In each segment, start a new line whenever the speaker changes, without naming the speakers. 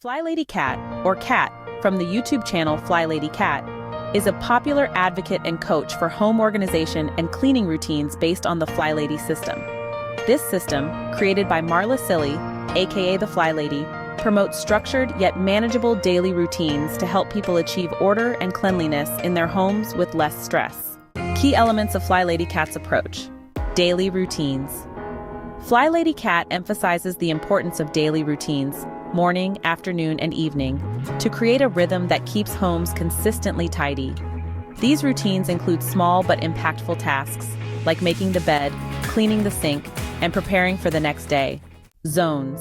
FlyLady Kat, or Kat, from the YouTube channel FlyLady Kat, is a popular advocate and coach for home organization and cleaning routines based on the FlyLady system. This system, created by Marla Silly, aka the FlyLady, promotes structured yet manageable daily routines to help people achieve order and cleanliness in their homes with less stress. Key elements of FlyLady Kat's approach. Daily routines. FlyLady Kat emphasizes the importance of daily routines, morning, afternoon, and evening, to create a rhythm that keeps homes consistently tidy. These routines include small but impactful tasks, like making the bed, cleaning the sink, and preparing for the next day. Zones.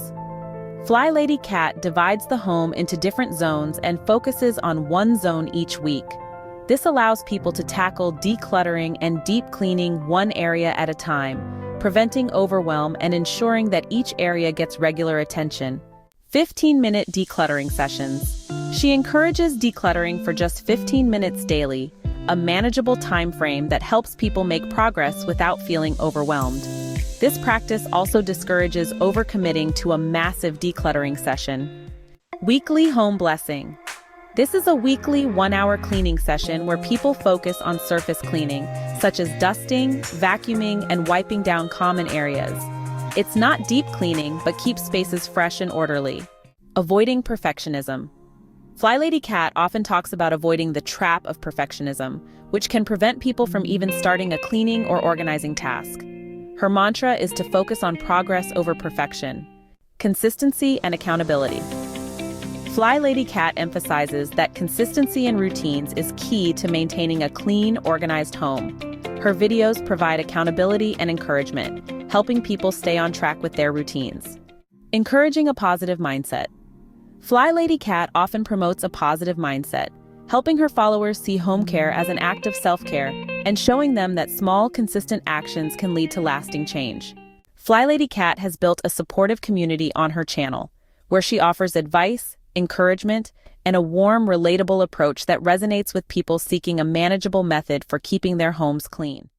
FlyLady Kat divides the home into different zones and focuses on one zone each week. This allows people to tackle decluttering and deep cleaning one area at a time, preventing overwhelm and ensuring that each area gets regular attention. 15-minute decluttering sessions. She encourages decluttering for just 15 minutes daily, a manageable time frame that helps people make progress without feeling overwhelmed. This practice also discourages overcommitting to a massive decluttering session. Weekly home blessing. This is a weekly 1-hour cleaning session where people focus on surface cleaning, such as dusting, vacuuming, and wiping down common areas. It's not deep cleaning, but keeps spaces fresh and orderly. Avoiding perfectionism. FlyLady Kat often talks about avoiding the trap of perfectionism, which can prevent people from even starting a cleaning or organizing task. Her mantra is to focus on progress over perfection, consistency and accountability. FlyLady Kat emphasizes that consistency in routines is key to maintaining a clean, organized home. Her videos provide accountability and encouragement, helping people stay on track with their routines. Encouraging a positive mindset. FlyLady Kat often promotes a positive mindset, helping her followers see home care as an act of self-care and showing them that small, consistent actions can lead to lasting change. FlyLady Kat has built a supportive community on her channel, where she offers advice, encouragement, and a warm, relatable approach that resonates with people seeking a manageable method for keeping their homes clean.